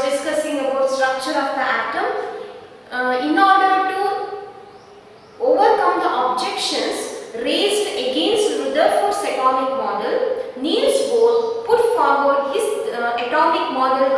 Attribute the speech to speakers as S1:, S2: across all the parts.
S1: discussing about structure of the atom. In order to overcome the objections raised against Rutherford's atomic model, Niels Bohr put forward his atomic model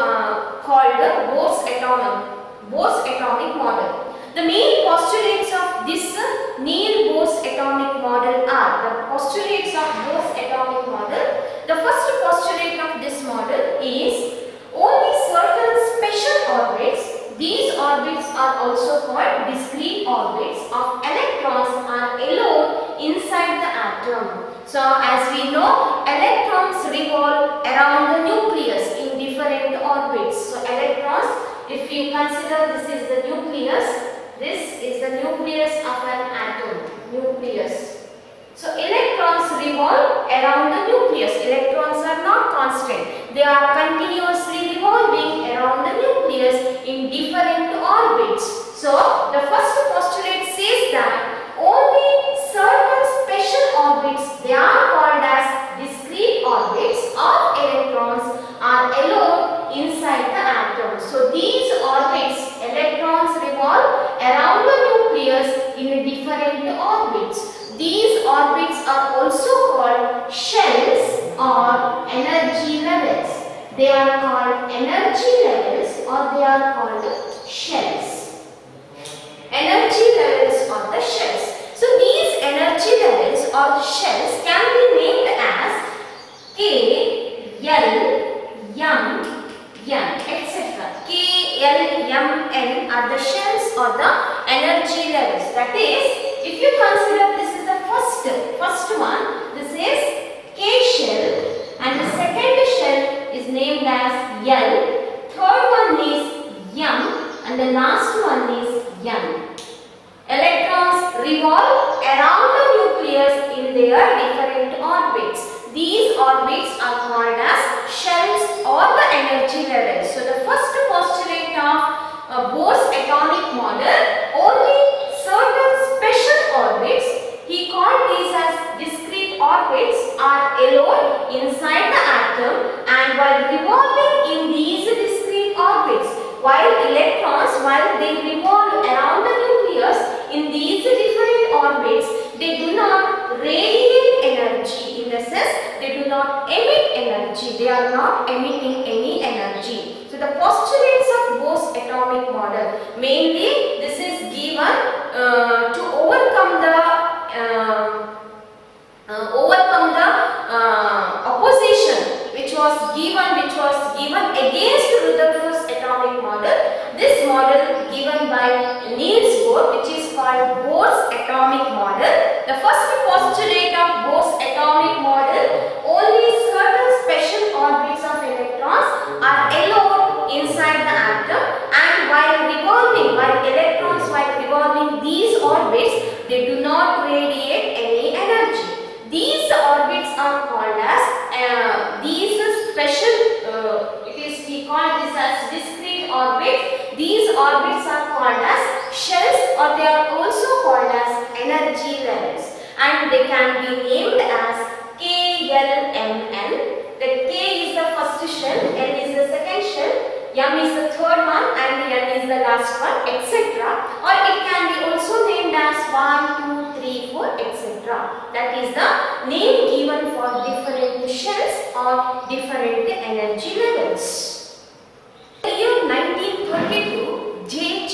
S1: called the Bohr's atomic model. The main postulates of this Niels Bohr's atomic model are the postulates of Bohr's atomic model. The first postulate of this model is only certain special orbits, these orbits are also called discrete orbits of electrons, are allowed inside the atom. So as we know, electrons revolve around the nucleus in different orbits. So electrons, if you consider this is the nucleus, this is the nucleus of an atom, nucleus. So electrons revolve around the nucleus. Electrons are not constant. They are continuously revolving around the nucleus in different orbits. So the first postulate says that only certain special orbits, they are called as discrete orbits of electrons, are allowed inside the atom. So these orbits, electrons revolve around the nucleus in different orbits. These orbits are also called shells or energy levels. They are called energy levels or they are called shells. Energy levels or the shells. So these energy levels or the shells can be named as K, L, M, N, etc. K, L, M, N are the shells or the energy levels. That is, if you consider this is the first one, this is K shell and the second shell is named as L, third one is M and the last one is N. Electrons revolve around the nucleus in their different orbits. These orbits are called as shells or the energy levels. So the first postulate of Bohr's atomic model, only certain special orbits, he called these as discrete orbits, are allowed inside the atom, and while revolving in these discrete orbits, while electrons, while they revolve around the nucleus in these different orbits, they do not radiate energy, in the sense they do not emit energy, they are not emitting any energy. So the postulates of Bohr's atomic model, mainly this is given to overcome the opposition which was given against Rutherford's atomic model. This model given by Niels Bohr, which is called Bohr's atomic model. The first postulate of Bohr's atomic model, only certain special orbits of electrons are allowed inside the atom, and while electrons revolving these orbits, they do not radiate any energy. These orbits are called as these special, we call this as discrete orbits. These orbits are called as shells or they are also called as energy levels, and they can be named as K, L, M, N. The K is the first shell, L is the second shell, M is the third one and N is the last one, etc. Or it can be also named as 1, 2, 3, 4, etc. That is the name given for different shells or different energy levels. In the year 1932, James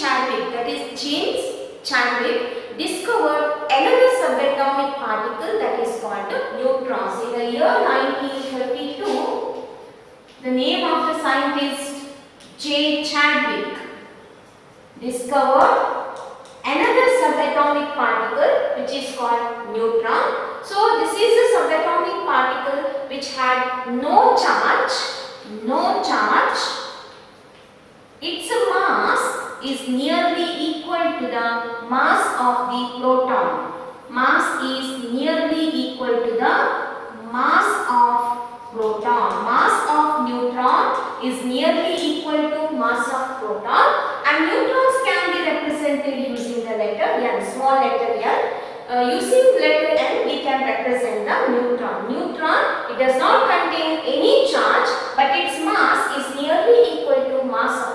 S1: Chadwick discovered another subatomic particle that is called neutrons. In the year 1932, the name of the scientist J. Chadwick discovered another subatomic particle which is called neutron. So this is a subatomic particle which had no charge. Its mass is nearly equal to the mass of the proton. Mass is nearly equal to the mass of proton. Mass of neutron is nearly equal to mass of proton, and neutrons can be represented using the letter N, small letter N. Using letter N, we can represent the neutron. Neutron, it does not contain any charge, but its mass is nearly equal to mass of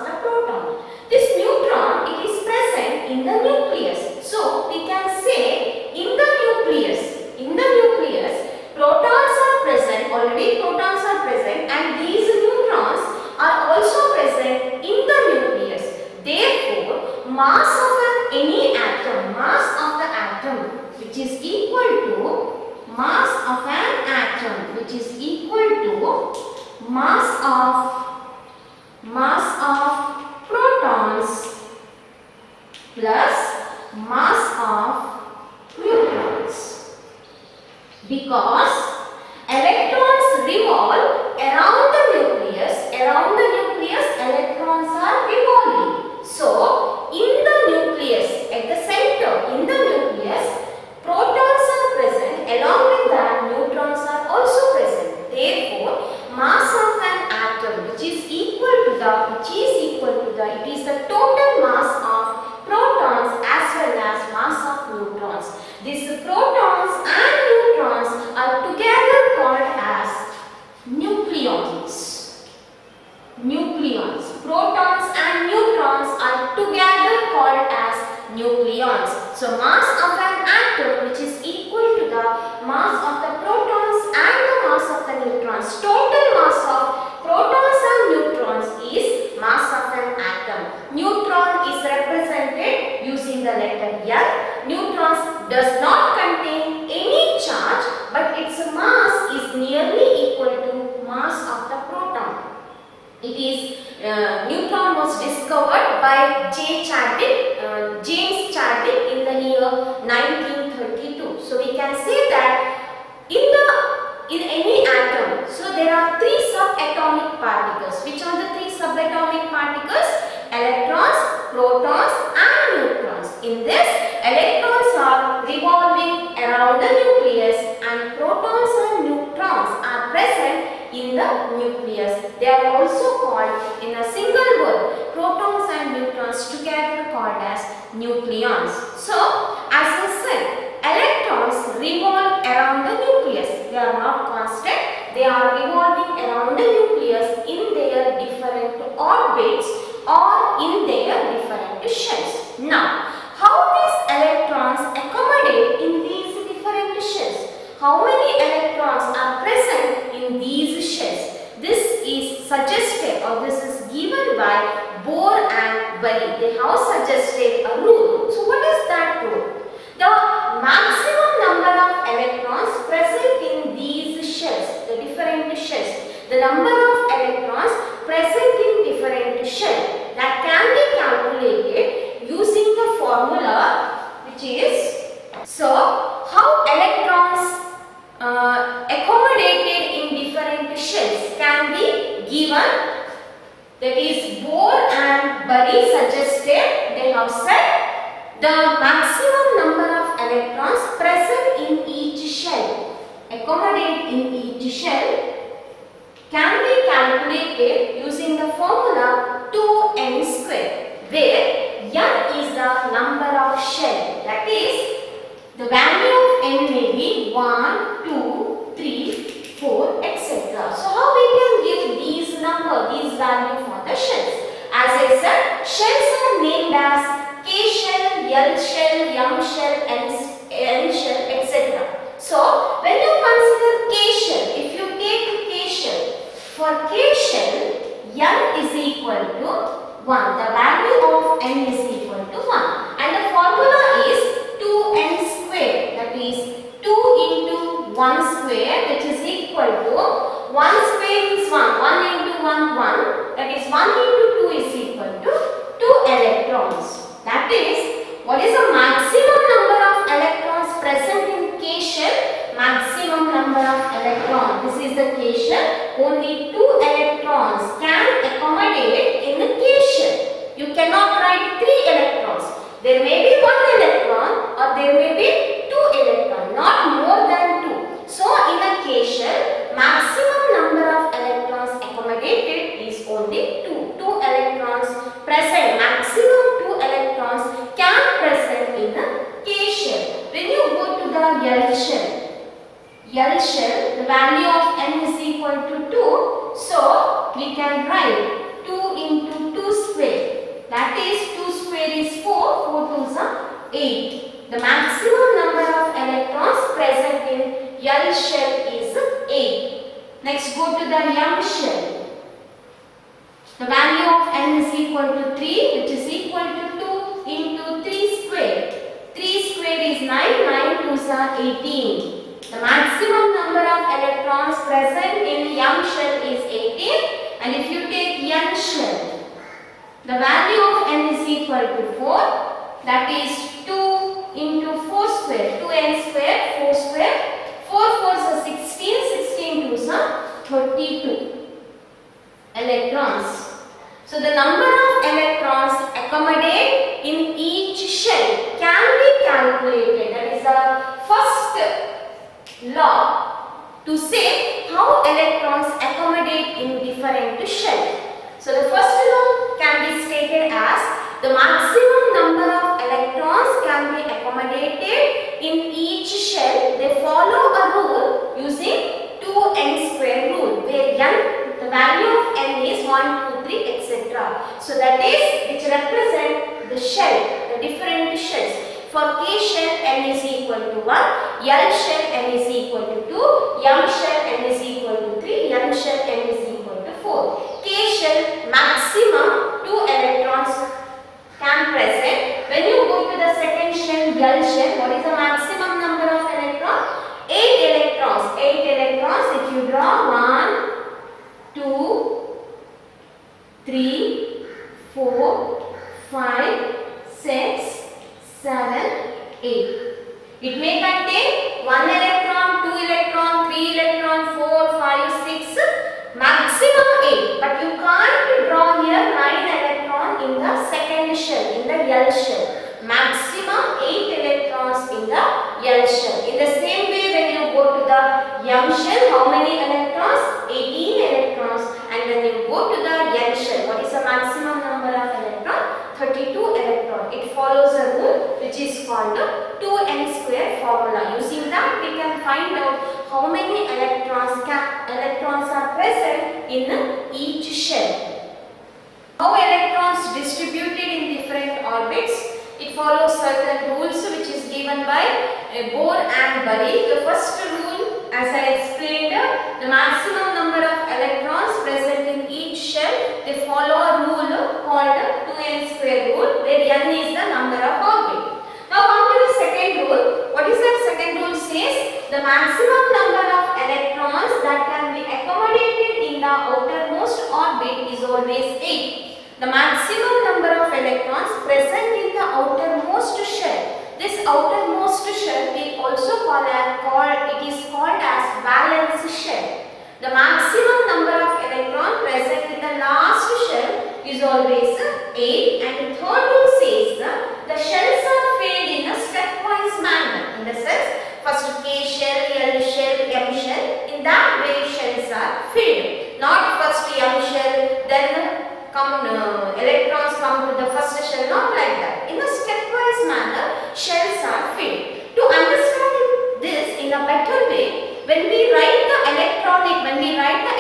S1: mass of any atom, mass of the atom, which is equal to mass of an atom, which is equal to mass of protons plus mass of neutrons, because electrons revolve around the nucleus. Around the nucleus, electrons are revolving. So, in the nucleus, at the center, in the nucleus, protons are present. Along with that, neutrons are also present. Therefore, mass of an atom, which is equal to it is the total mass of protons as well as mass of neutrons. These protons and neutrons are together called as nucleons. Nucleons. Protons and neutrons are together called as nucleons. So mass of an atom, which is equal to the mass of the protons and the mass of the neutrons. Total mass of protons and neutrons is mass of an atom. Neutron is represented using the letter N. Neutrons does not contain any charge, but its mass is nearly equal to mass of the proton. It is neutron was discovered by James Chadwick in the year 1932. So we can say that in any atom, so there are three subatomic particles. Which are the three subatomic particles? Electrons, protons and neutrons. In this, electrons are revolving around the nucleus and protons and neutrons are present in the nucleus. They are also called in a single word, protons and neutrons together called as nucleons. So, as I said, electrons revolve around the nucleus. They are not constant. They are revolving around the nucleus in their different orbits or in their different shells. Now, how these electrons accommodate in these different shells? How many electrons are present in these shells? This is suggested or this is given by Bohr and Bury. They have suggested a rule. So, what is that rule? The maximum number of electrons present in these shells, the different shells, the number of electrons present in different shells, that can be calculated using the formula, which is, so how electrons accommodated in different shells can be given. That is, Bohr and Bury suggested, they have said the maximum number of electrons present in each shell, accommodate in each shell, can be calculated using the formula 2n square, where n is the number of shell. That is, the value of n may be 1, 2, 3, 4, etc. So, how we can give these value for the shells? As I said, shells are named as K shell, L shell, M shell, N shell, etc. So, when you consider K shell, if you take K shell, for K shell, N is equal to 1. The value of N is equal to 1. And the formula is 2n square. That is 2 into 1 square, which is equal to 1 square is 1. 1 into 1, 1. That is 1 into 2 is equal to 2 electrons. That is, what is the maximum number of electrons present in K shell? Maximum number of electrons. This is the K shell. Only 2 electrons can accommodate in the K shell. You cannot write 3 electrons. There may be 1 electron or there may be 2 electrons, not more than 2. So, in a K shell, maximum number of electrons accommodated is only 2. 2 electrons present, maximum 2 electrons can present in a K shell. When you go to the L shell, the value of n is equal to 2. So, we can write 2 into 2 square. That is, 2 square is 4, 4 2s are 8. The maximum number of electrons present in L shell is 8. Next, go to the M shell. The value of n is equal to 3, which is equal to 2 is 9, 9 2s are 18. The maximum number of electrons present in M shell is 18, and if you take N shell, the value of N is equal to 4, that is 2 into 4 square, 2n square, 4 square, 4 4s are 16, 16 2s are 32 electrons. So the number of electrons accommodate in each shell can be calculated. That is the first law to say how electrons accommodate in different shells. So the first law can be stated as the maximum number of electrons can be accommodated in each shell. They follow a rule using 2n square rule, where n, the value of n is 1, 2, 3, etc. So that is which represent the shell, the different shells. For K shell n is equal to 1, L shell n is equal to 2, M shell n is equal to 3, N shell n is equal to 4. K shell maximum 2 electrons can present. When you go to the second shell, L shell, what is the maximum number of electrons? 8 electrons. 8 electrons. If you draw 1, 2, 3, 4, 5, 6, 7, 8. It may contain 1 electron, 2 electron, 3 electron, 4, 5, 6, maximum 8. But you can't draw here 9 electron in the second shell, in the L shell. Maximum 8 electrons in the L shell. In the same way, when you go to the M shell, how many electrons? 18 electrons. And when you go to the N shell, what is the maximum number of electrons? 32 electrons. It follows a rule which is called the 2n square formula. Using that, we can find out how many electrons are present in each shell. How electrons distributed in different orbits? It follows certain rules which is given by Bohr and Bury. The first rule, as I explained, the maximum number of electrons present in each shell, they follow a rule called 2n square rule, where n is the number of orbits. Now come to the second rule. What is that second rule says? The maximum number of electrons that can be accommodated in the outermost orbit is always 8. The maximum number of electrons present in the outermost shell. This outermost shell we also called as valence shell. The maximum number of electrons present in the last shell is always 8, and the third rule says the shells are filled in a stepwise manner. In the sense, first K shell, L shell, M shell. In that way shells are filled. Not first M shell, then electrons come to the first shell, not like that. In a stepwise manner, shells are filled. To understand this in a better way, when we write the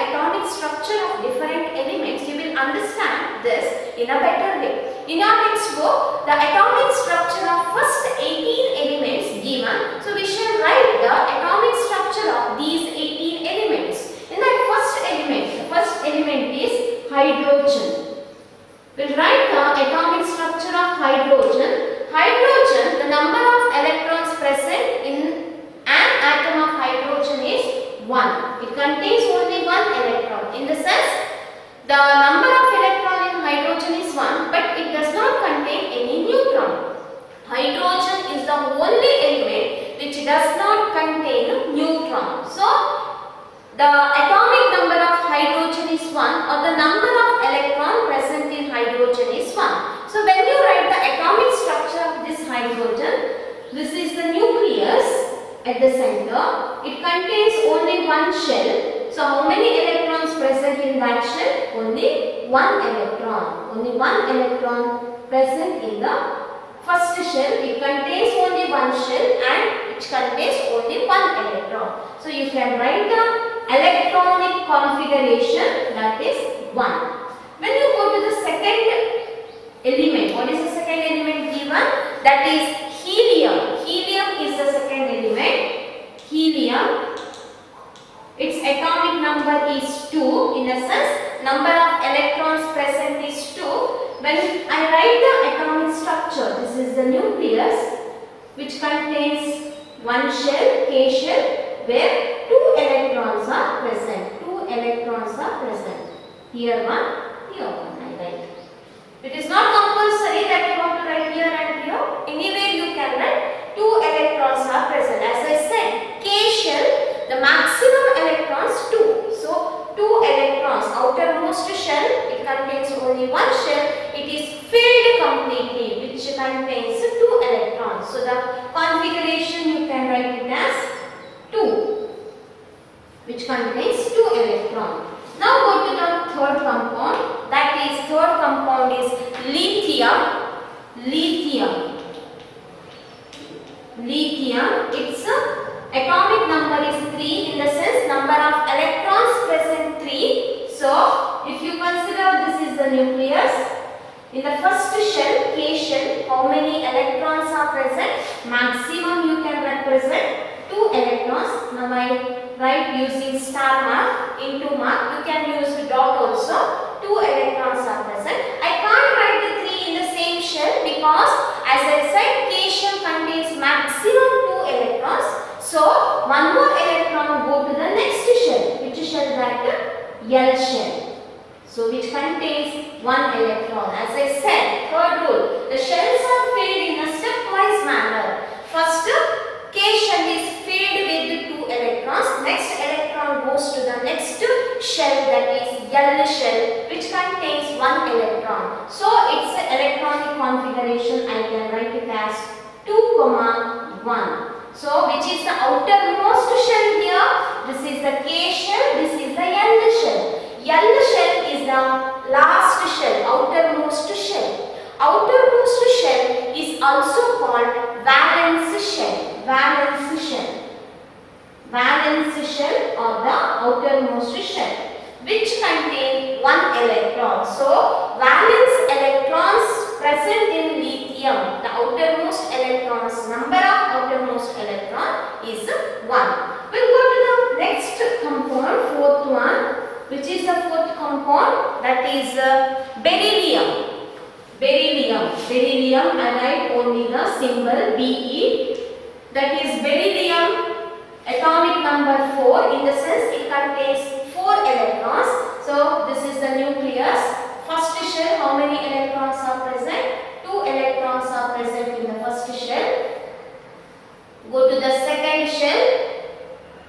S1: atomic structure of different elements, you will understand this in a better way. In our textbook, the atomic structure of first 18 elements given, so we shall write the atomic structure of these 18 elements. In that first element, the first element is hydrogen. We'll write the atomic structure of hydrogen. Hydrogen, the number of electrons present in an atom of hydrogen is 1. It contains only 1 electron. In the sense, the number of electrons in hydrogen is 1, but it does not contain any neutron. Hydrogen is the only element which does not contain neutron. So, the atomic number of hydrogen is 1, or the number of electrons present in hydrogen is 1. So when you write the atomic structure of this hydrogen, this is the nucleus at the center. It contains only 1 shell. So how many electrons present in that shell? Only 1 electron. Only 1 electron present in the first shell. It contains only 1 shell and it contains only 1 electron. So you can write the electronic configuration, that is 1. When you go to the second element, what is the second element given? That is helium. Helium is the second element. Helium, its atomic number is 2. In a sense, number of electrons present is 2. When I write the atomic structure, this is the nucleus. which contains one shell, K shell, where two electrons are present. Two electrons are present. Here one, here one, I write. It is not compulsory that you have to write here and here. Anywhere you can write. Two electrons are present. As I said, K shell, the maximum electrons 2. So, two electrons, outermost shell, it contains only one shell. It is filled completely, which contains two electrons. So, the configuration you can write it as 2, which contains two electrons. Now go to the third compound. That is, third compound is lithium. Lithium. Lithium. Its atomic number is 3, in the sense number of electrons present 3. So, if you consider this is the nucleus, in the first shell, K shell, how many electrons are present? Maximum you can represent 2 electrons. Now I write using star mark, into mark. You can use dot also. 2 electrons are present. I can't write the 3 in the same shell because, as I said, K shell contains maximum 2 electrons. So, one more electron will go to the next shell. Which shell that? L shell. So, which contains 1 electron. As I said, third rule, the shells are filled in a stepwise manner. First, K shell is filled with 2 electrons. Next electron goes to the next shell, that is L shell, which contains 1 electron. So, its electronic configuration I can write it as 2, 1. So, which is the outermost shell here? This is the K shell, this is the L shell. L shell is the last shell, outermost shell. Outermost shell is also called valence shell. Valence shell. Valence shell or the outermost shell, which contain 1 electron. So, valence electrons present in lithium, the outermost electrons, number of outermost electron is 1. We'll go to the next compound, fourth one, which is the fourth compound, that is beryllium. Beryllium. Beryllium, I write only the symbol Be. That is beryllium, atomic number 4, in the sense it contains 4 electrons. So, this is the nucleus. First shell, how many electrons are present? 2 electrons are present in the first shell. Go to the second shell.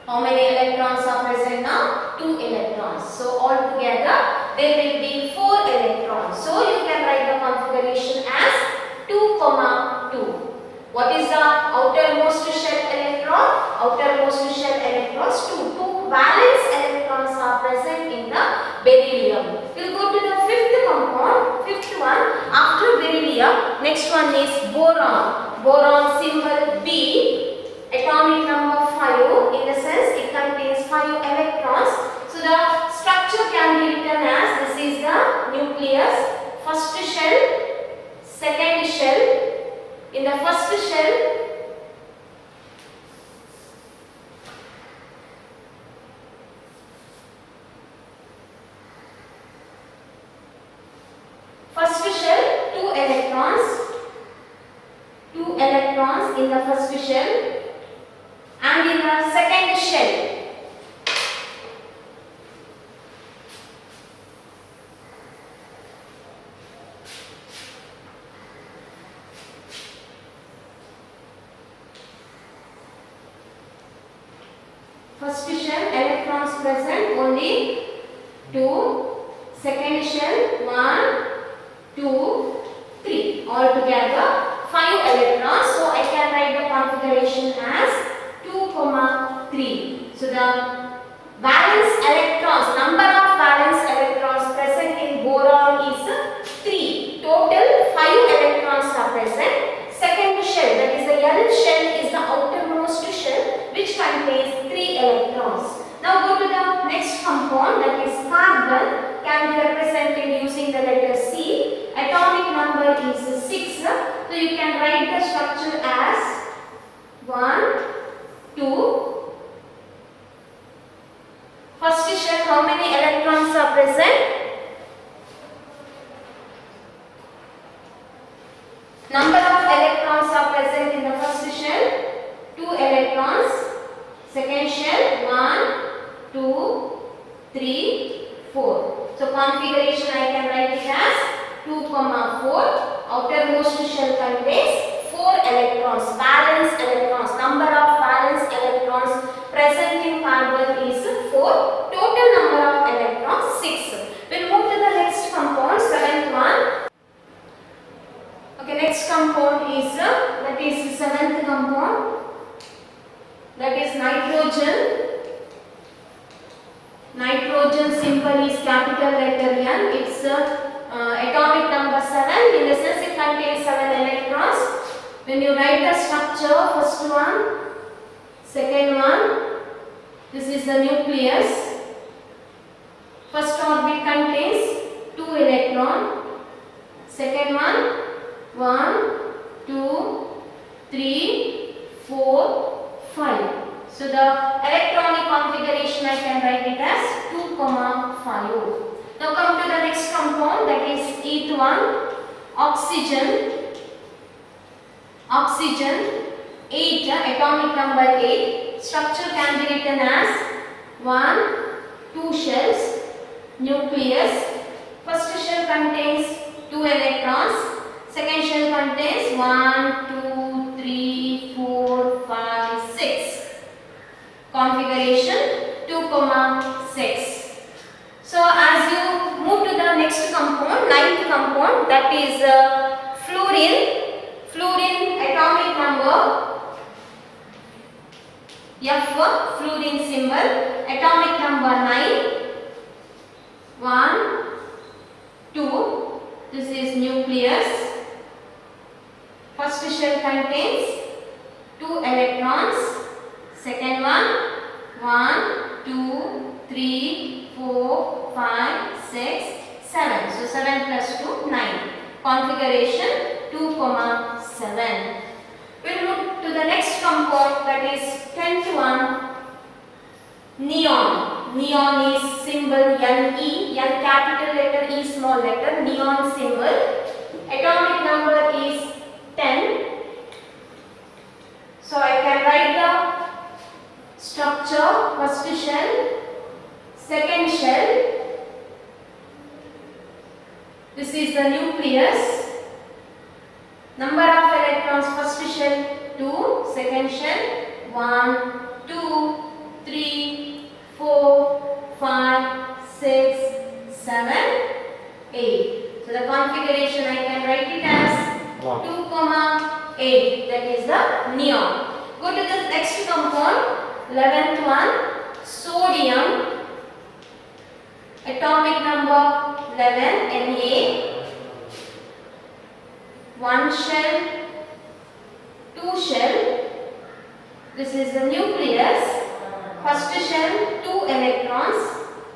S1: How many electrons are present now? 2 electrons. So, altogether there will be 4 electrons. So, you can write the configuration as 2, 2. What is the outermost shell electron? Outermost shell electrons 2. 2 valence electrons are present in the beryllium. We will go to the fifth compound, fifth one. After beryllium, next one is boron. Boron symbol B. Atomic number 5, in the sense it contains 5 electrons. So, the structure can be written as, this is the nucleus, first shell, second shell. In the first shell, first shell, 2 electrons. 2 electrons in the first shell. And in the second shell, first shell electrons present only 2, second shell 1, 2, 3, altogether 5 electrons. So, I can write the configuration as 2, 3. So, the valence electrons, number of valence electrons present in boron is 3. Total 5 electrons are present. Second shell, that is the L shell, is the outermost shell, which contains 3 electrons. Now go to the next compound, that is carbon, can be represented using the letter C. Atomic number is 6. So you can write the structure as 1, 2. First shell, how many electrons are present? Number of electrons are present in the first shell, 2 electrons. Second shell, 1, 2, 3, 4. So configuration I can write it as 2, 4. Outermost shell contains 4 electrons, valence electrons. Number of valence electrons present in carbon is 4. Total number of electrons 6. We'll move to the next compound, 7th one. Okay, next compound is that is 7th compound. That is nitrogen. Nitrogen symbol is capital letter N. Its atomic number 7. In the sense it contains 7 electrons. When you write the structure, first one, second one, this is the nucleus. First orbit contains 2 electrons. Second one, 1, 2, 3, 4, 5. So the electronic configuration I can write it as 2, 5. Now come to the next compound, that is 8th one, oxygen. Oxygen, 8, atomic number 8. Structure can be written as 1, 2 shells, nucleus. First shell contains 2 electrons. Second shell contains 1, 2, 3, 4, 5, 6. Configuration 2, 6. So as you move to the next compound, 9th compound, that is fluorine. Fluorine atomic number F, fluorine symbol, atomic number 9. 1, 2, this is nucleus. First shell contains 2 electrons. Second one, 1, 2, 3, 4, 5, 6, 7. So 7 plus 2, 9. Configuration 2, 7. We'll move to the next compound, that is 10th one, neon. Neon is symbol Ne, N capital letter, E small letter, neon symbol. Atomic number is 10. So I can write the structure, first shell, second shell. This is the nucleus. Number of electrons, first shell 2, second shell 1, 2, 3, 4, 5, 6, 7, 8. So the configuration I can write it as 2, 8. That is the neon. Go to the next compound, 11th one, sodium. Atomic number 11, Na. 1 shell, 2 shell. This is the nucleus. First shell 2 electrons.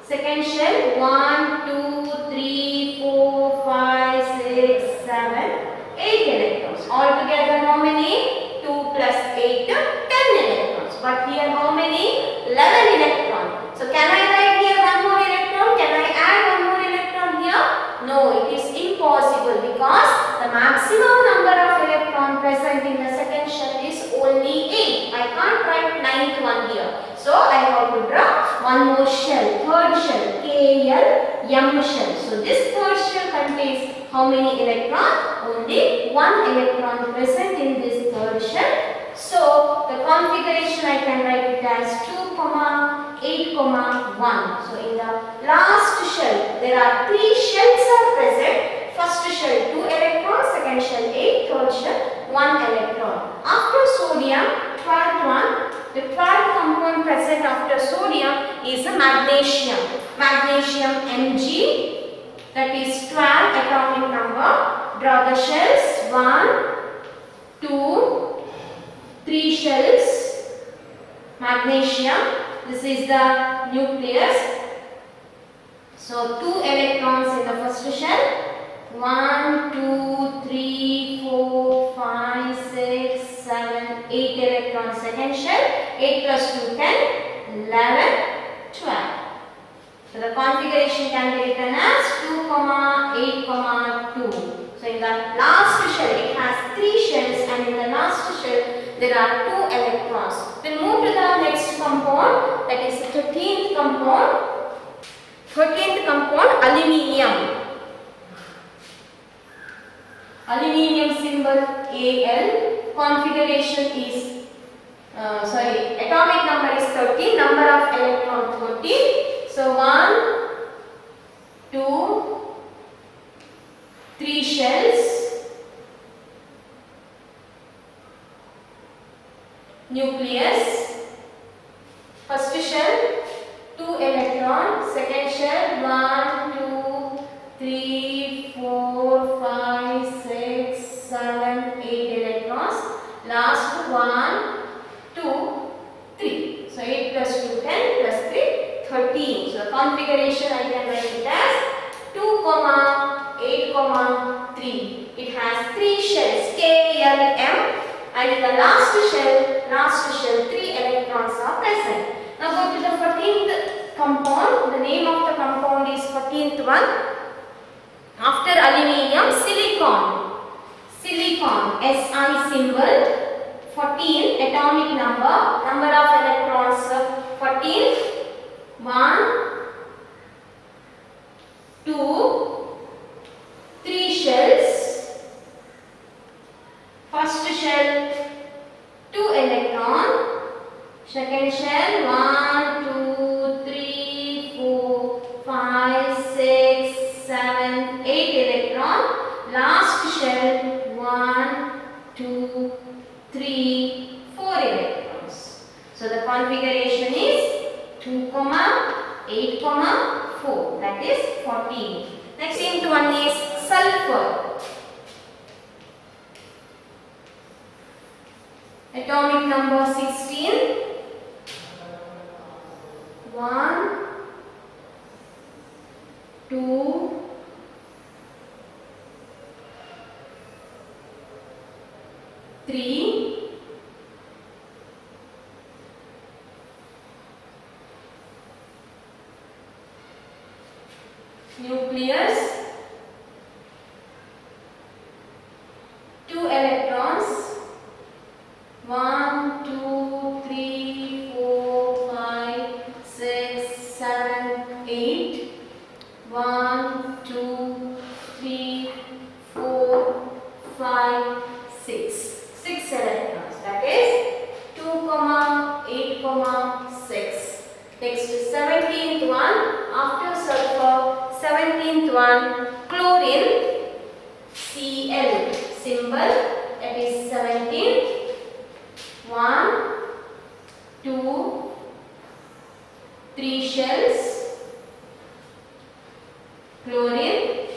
S1: Second shell 1, 2, 3, 4, 5, 6, 7, 8 electrons. Altogether how many? 2 plus 8, 10 electrons. But here how many? 11 electrons. So can I write here one more electron? Can I add one more electron here? No, it is impossible because the maximum number of electrons present in the second shell is only 8. I can't write 9th one here. So I have to draw one more shell, third shell, Kl, M shell. So this third shell contains how many electrons? Only 1 electron present in this third shell. So the configuration I can write it as 2, 8, 1. So in the last shell there are 3 shells are present. First shell 2 electrons, second shell 8, third shell 1 electron. After sodium, 12th one, the 12th compound present after sodium is magnesium. Magnesium Mg, that is 12 atomic number. Draw the shells, 1, 2, 3 shells. Magnesium, this is the nucleus. So 2 electrons in the first shell. 1, 2, 3, 4, 5, 6, 7, 8 electrons second shell. 8 plus 2, 10, 11, 12. So the configuration can be written as 2, 8, 2. So in the last shell it has 3 3 shells, and in the last shell there are 2 electrons. Then move to the next compound, that is the 13th compound. 13th compound, aluminium. Aluminium symbol Al. Configuration is atomic number is 13, number of electron 13. So 1, 2, 3 shells, nucleus, first shell 2 electron, second shell 1, 2, 3, 4, 5, 6, 7, 8 electrons, last 1, 2, 3. So 8 plus 2, 10 plus 3, 13. So configuration I can write it as 2, 8, 3. It has 3 shells K, L, M, and in the last shell 3 electrons are present. Now go to the 14th compound. The name of the compound is 14th one. After aluminium, silicon. Silicon, Si symbol. 14, atomic number. Number of electrons 14. 1, 2, 3 shells. First shell 2 electron. Second shell 1, 2, 3, 4, 5, 6, 7, 8 electron. Last shell 1, 2, 3, 4 electrons. So the configuration is 2, 8, 4. That is 14. Next one is sulfur. Atomic number 16. 1, 2, 3, 4 nucleus, 2 electrons, 1, 2, 3, 4, 5, 6, 7, 8. 1, 2, 3, 4, 5, 6. 6 electrons. That is 2, 8, 6. Next 17th one. After sulfur, 17th one, chlorine. Cl symbol. That is 17. 1, 2, 3 shells, chlorine,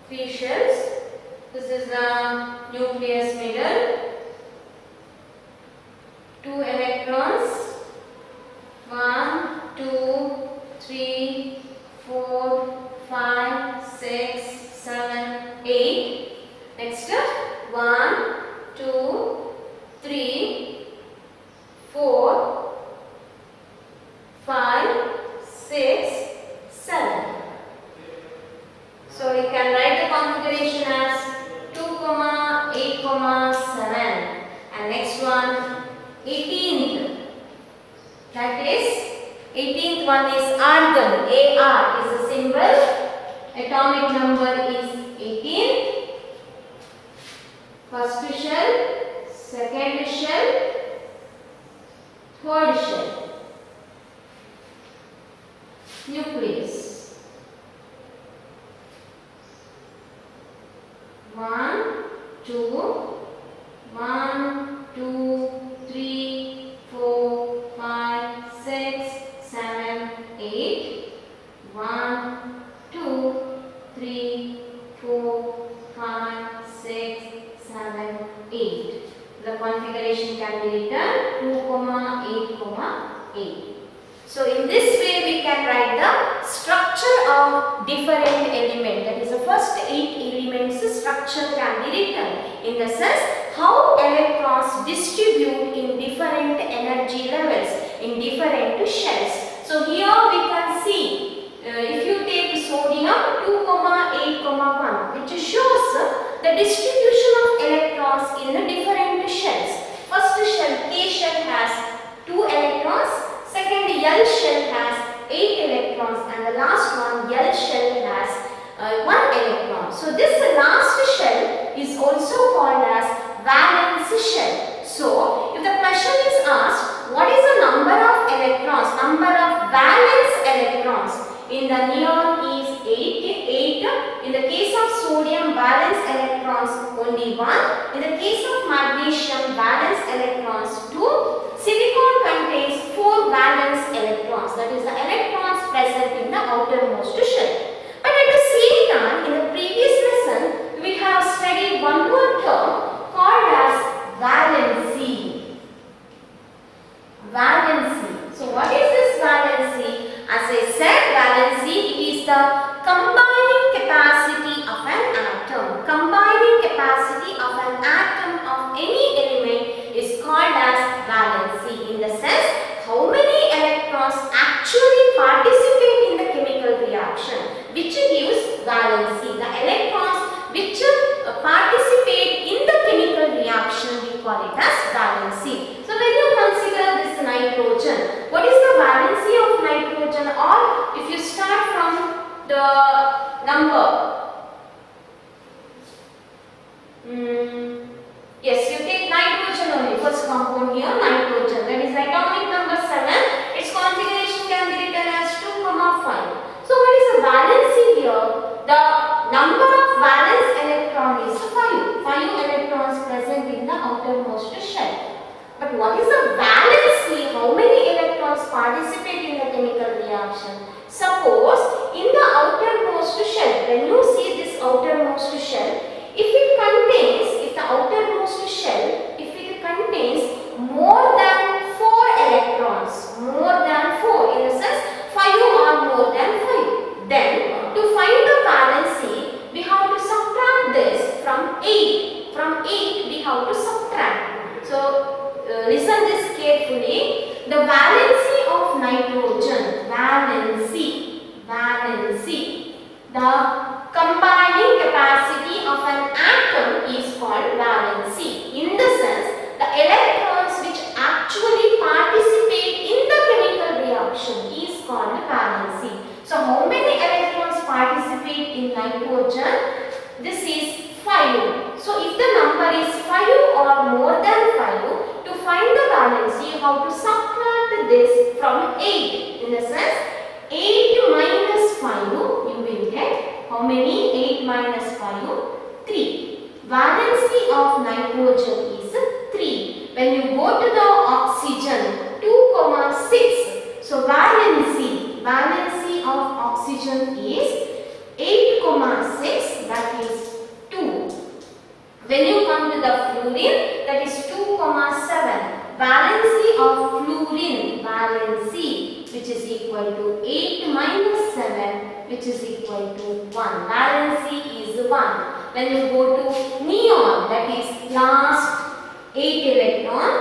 S1: three shells. This is the nucleus middle. 2 electrons. 1, 2, 3, 4, 5, 6, 7, 8. Next, 1, 2, 3, 4, 5, 6, 7. So you can write the configuration as 2, 8, 7. And next one, 18th. That is 18th one is argon. Ar is the symbol. Atomic number is 18. First shell, second shell, third shell. Nucleus. 1, 2, 1, 2, 3, 4, 5, 6, 7, 8. 1, 2, 3, 4, 5, 6, 7, 8. the configuration can be written 2,8,8. So in this way we can write the structure of different element. That is the first 8 elements structure can be written. In the sense how electrons distribute in different energy levels in different shells. So here we can see if you take sodium 2,8,1 which shows the distribution of electrons in the different shells. First shell K shell has 2 electrons. Second L shell has 8 electrons and the last one L shell has 1 electron. So this last shell is also called as valence shell. So if the question is asked what is the number of electrons, number of valence electrons in the neon is 8. In the case of sodium valence electrons only 1. In the case of magnesium valence electrons 2. Silicon contains 4 valence electrons, that is the electrons present in the outermost shell. But at the same time, in the previous lesson, we have studied one more term called as valency. Valency. So what is this valency? As I said, valency it is the combining capacity of an atom. Combining capacity of an atom of any element is called as valency. In the sense, how many electrons actually participate in the chemical reaction, which gives valency. The electrons which participate in the chemical reaction, we call it as valency. So when you consider this nitrogen, what is the valency of nitrogen? Or if you start from the number, yes, you take nitrogen only, first compound here, nitrogen, that is atomic number 7, its configuration can be written as 2,5. So what is the valency here? The number of valence electron is 5. 5 electrons present in the outermost shell. But what is the valency? How many electrons participate in the chemical reaction? Suppose in the outermost shell, when you see this outermost shell, if the outermost shell, if it contains more than 4 electrons, more than 4, in the sense 5 or more than 5, then to find the valency, we have to subtract this from 8. From 8, we have to subtract. So, listen this carefully. The valency of nitrogen, valency, the combining capacity of an atom is called valency. In the sense, the electrons which actually participate in the chemical reaction is called valency. So, how many electrons participate in nitrogen? This is 5. So, if the number is 5 or more than 5, to find the valency, you have to subtract this from 8. In the sense, 8 minus 5, you will get how many? 8 minus 5, 3. Valency of nitrogen is 3. When you go to the oxygen, 2,6. So, valency of oxygen is 8,6, that is 2. When you come to the fluorine, that is 2,7. Valency of fluorine, which is equal to 8 minus 7, which is equal to 1. Valency is 1. When you go to neon, that is last 8 electron,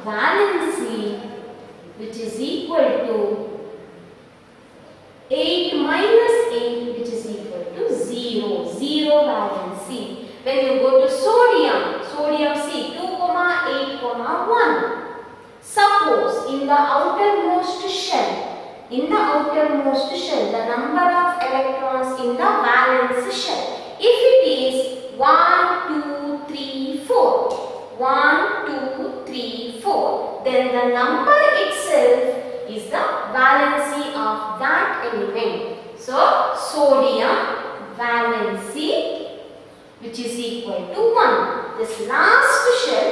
S1: valency, which is equal to 8 minus 8, which is equal to 0. 0 valency. When you go to sodium C, 2,8,1. Suppose in the outermost shell, the number of electrons in the valence shell, if it is 1, 2, 3, 4, 1, 2, 3, 4, then the number itself is the valency of that element. So, sodium valency, which is equal to 1. This last shell,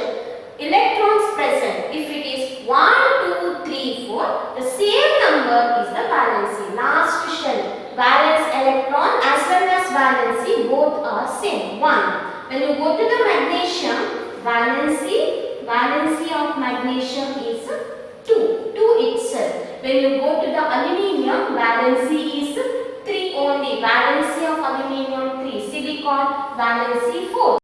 S1: electrons present, if it is 1, 2, 3, 4, the same number is the valency. Last shell, valence electron as well as valency, both are same, 1. When you go to the magnesium, valency valency of magnesium is 2 itself. When you go to the aluminium, valency is 3 only. Valency of aluminium 3. Silicon valency 4.